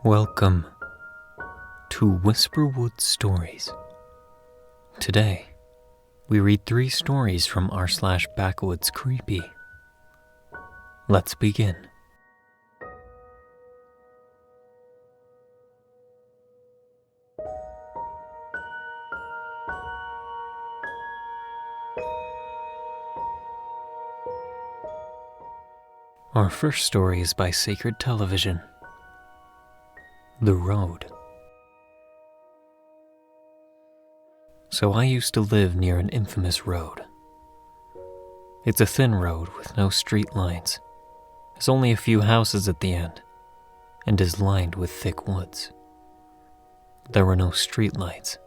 Welcome to Whisperwood Stories. Today, we read 3 stories from r/backwoodscreepy. Let's begin. Our first story is by SacredTelevision. The Road. So I used to live near an infamous road. It's a thin road with no street lines. There's only a few houses at the end, and is lined with thick woods. There were no street lights.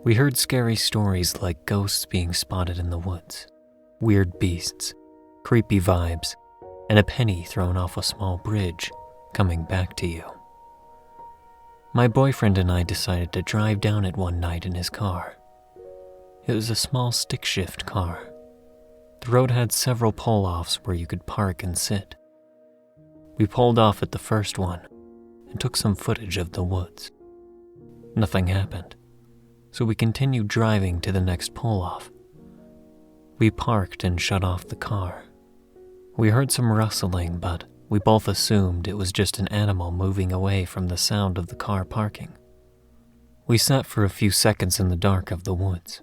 We heard scary stories like ghosts being spotted in the woods, weird beasts, creepy vibes, and a penny thrown off a small bridge coming back to you. My boyfriend and I decided to drive down it one night in his car. It was a small stick-shift car. The road had several pull-offs where you could park and sit. We pulled off at the first one and took some footage of the woods. Nothing happened, so we continued driving to the next pull-off. We parked and shut off the car. We heard some rustling, but we both assumed it was just an animal moving away from the sound of the car parking. We sat for a few seconds in the dark of the woods.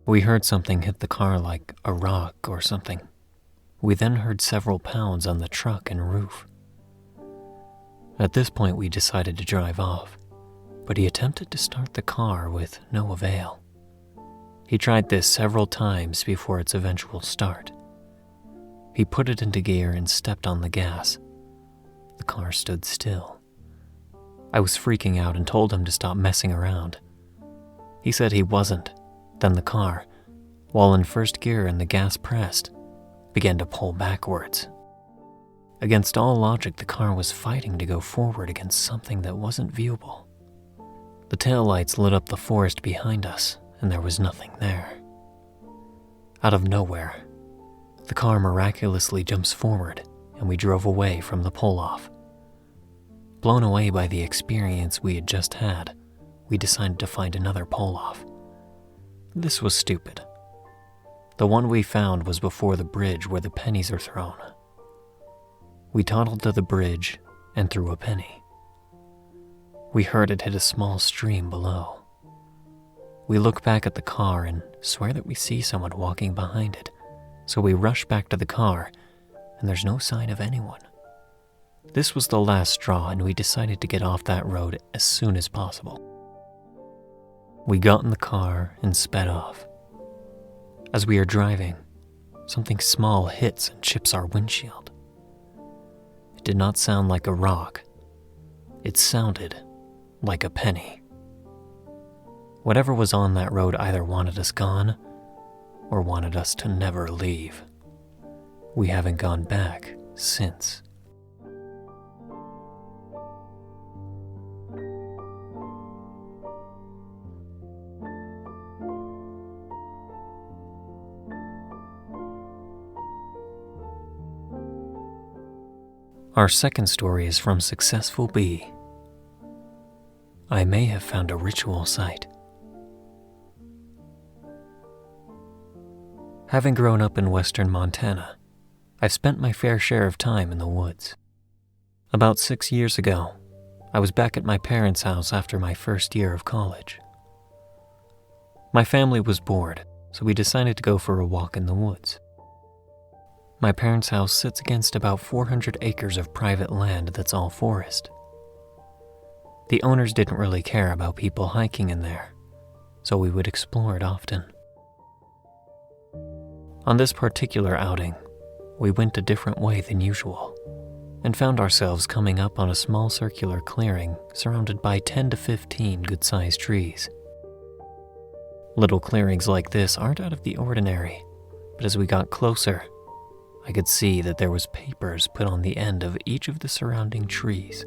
We heard something hit the car like a rock or something. We then heard several pounds on the truck and roof. At this point, we decided to drive off, but he attempted to start the car with no avail. He tried this several times before its eventual start. He put it into gear and stepped on the gas. The car stood still. I was freaking out and told him to stop messing around. He said he wasn't. Then the car, while in first gear and the gas pressed, began to pull backwards. Against all logic, the car was fighting to go forward against something that wasn't viewable. The taillights lit up the forest behind us, and there was nothing there. Out of nowhere, the car miraculously jumps forward, and we drove away from the pull-off. Blown away by the experience we had just had, we decided to find another pull-off. This was stupid. The one we found was before the bridge where the pennies are thrown. We toddled to the bridge and threw a penny. We heard it hit a small stream below. We look back at the car and swear that we see someone walking behind it. So we rush back to the car, and there's no sign of anyone. This was the last straw, and we decided to get off that road as soon as possible. We got in the car and sped off. As we are driving, something small hits and chips our windshield. It did not sound like a rock. It sounded like a penny. Whatever was on that road either wanted us gone or wanted us to never leave. We haven't gone back since. Our second story is from Successful Bee. I may have found a ritual site. Having grown up in western Montana, I've spent my fair share of time in the woods. About 6 years ago, I was back at my parents' house after my first year of college. My family was bored, so we decided to go for a walk in the woods. My parents' house sits against about 400 acres of private land that's all forest. The owners didn't really care about people hiking in there, so we would explore it often. On this particular outing, we went a different way than usual and found ourselves coming up on a small circular clearing surrounded by 10 to 15 good-sized trees. Little clearings like this aren't out of the ordinary, but as we got closer, I could see that there was papers put on the end of each of the surrounding trees.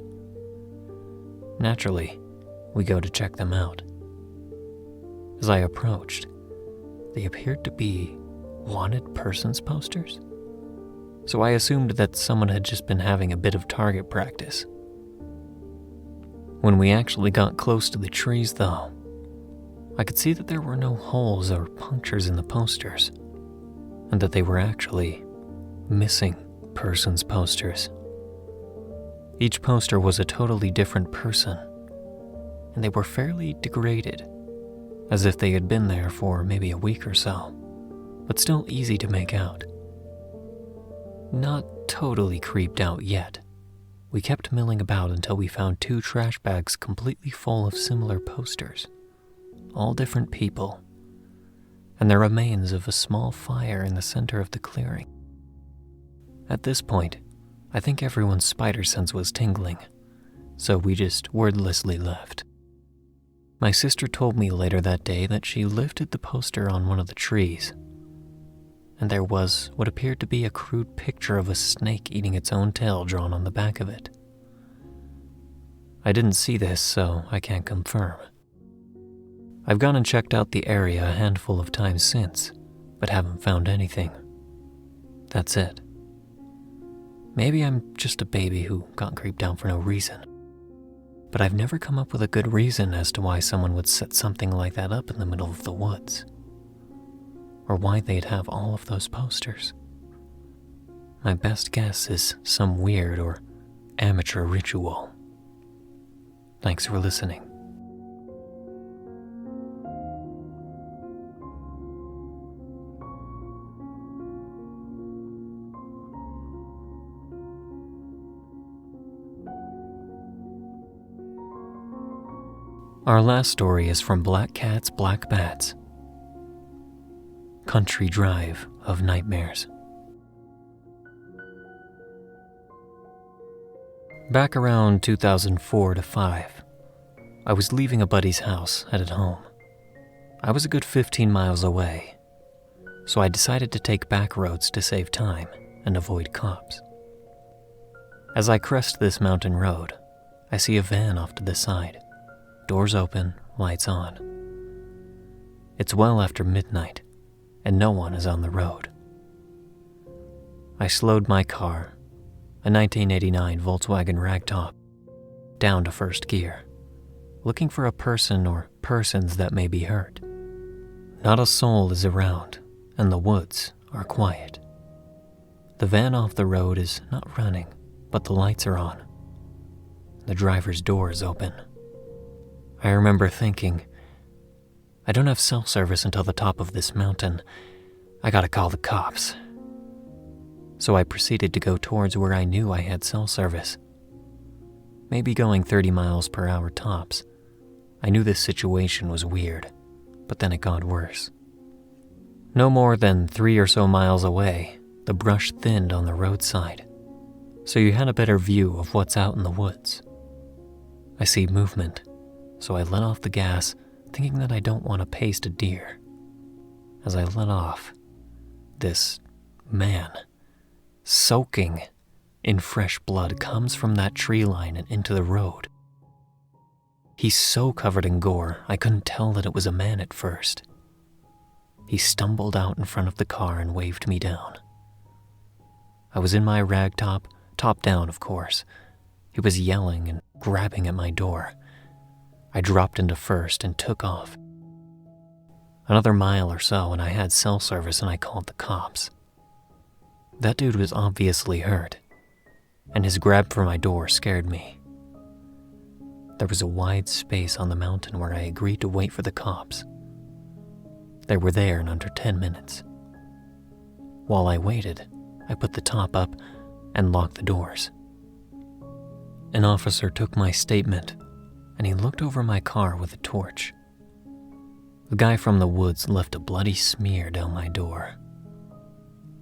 Naturally, we go to check them out. As I approached, they appeared to be wanted persons posters. So I assumed that someone had just been having a bit of target practice. When we actually got close to the trees, though, I could see that there were no holes or punctures in the posters, and that they were actually missing persons posters. Each poster was a totally different person, and they were fairly degraded, as if they had been there for maybe a week or so, but still easy to make out. Not totally creeped out yet. We kept milling about until we found 2 trash bags completely full of similar posters, all different people, and the remains of a small fire in the center of the clearing. At this point, I think everyone's spider sense was tingling, so we just wordlessly left. My sister told me later that day that she lifted the poster on one of the trees, and there was what appeared to be a crude picture of a snake eating its own tail drawn on the back of it. I didn't see this, so I can't confirm. I've gone and checked out the area a handful of times since, but haven't found anything. That's it. Maybe I'm just a baby who got creeped out for no reason, but I've never come up with a good reason as to why someone would set something like that up in the middle of the woods, or why they'd have all of those posters. My best guess is some weird or amateur ritual. Thanks for listening. Our last story is from blackcatsblackbats. Country Drive of Nightmares. Back around 2004 to 5, I was leaving a buddy's house headed home. I was a good 15 miles away, so I decided to take back roads to save time and avoid cops. As I crest this mountain road, I see a van off to the side. Doors open, lights on. It's well after midnight, and no one is on the road. I slowed my car, a 1989 Volkswagen ragtop, down to first gear, looking for a person or persons that may be hurt. Not a soul is around, and the woods are quiet. The van off the road is not running, but the lights are on. The driver's door is open. I remember thinking, I don't have cell service until the top of this mountain. I gotta call the cops. So I proceeded to go towards where I knew I had cell service. Maybe going 30 miles per hour tops. I knew this situation was weird, but then it got worse. No more than 3 or so miles away, the brush thinned on the roadside, so you had a better view of what's out in the woods. I see movement, so I let off the gas, thinking that I don't want to paste a deer. As I let off, this man, soaking in fresh blood, comes from that tree line and into the road. He's so covered in gore, I couldn't tell that it was a man at first. He stumbled out in front of the car and waved me down. I was in my ragtop, top down of course. He was yelling and grabbing at my door. I dropped into first and took off. Another mile or so and I had cell service and I called the cops. That dude was obviously hurt, and his grab for my door scared me. There was a wide space on the mountain where I agreed to wait for the cops. They were there in under 10 minutes. While I waited, I put the top up and locked the doors. An officer took my statement, and he looked over my car with a torch. The guy from the woods left a bloody smear down my door.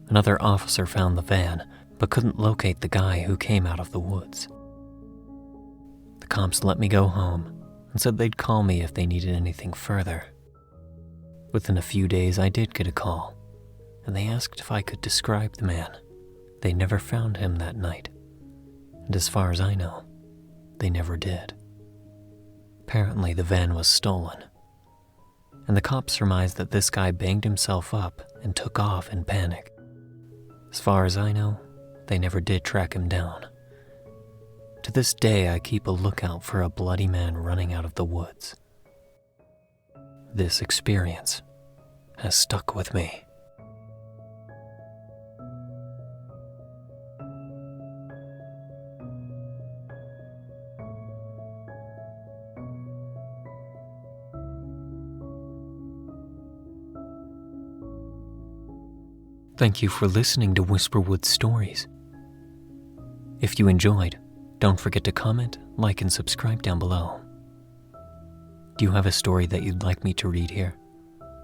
Another officer found the van, but couldn't locate the guy who came out of the woods. The cops let me go home and said they'd call me if they needed anything further. Within a few days, I did get a call, and they asked if I could describe the man. They never found him that night, and as far as I know, they never did. Apparently, the van was stolen, and the cops surmised that this guy banged himself up and took off in panic. As far as I know, they never did track him down. To To this day, I keep a lookout for a bloody man running out of the woods. This experience has stuck with me. Thank you for listening to Whisperwood Stories. If you enjoyed, don't forget to comment, like, and subscribe down below. Do you have a story that you'd like me to read here?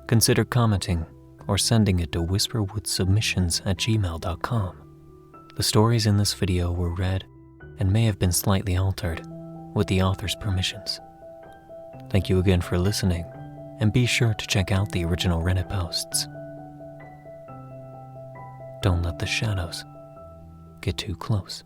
Consider commenting or sending it to whisperwoodsubmissions@gmail.com. The stories in this video were read and may have been slightly altered with the author's permissions. Thank you again for listening, and be sure to check out the original Reddit posts. Don't let the shadows get too close.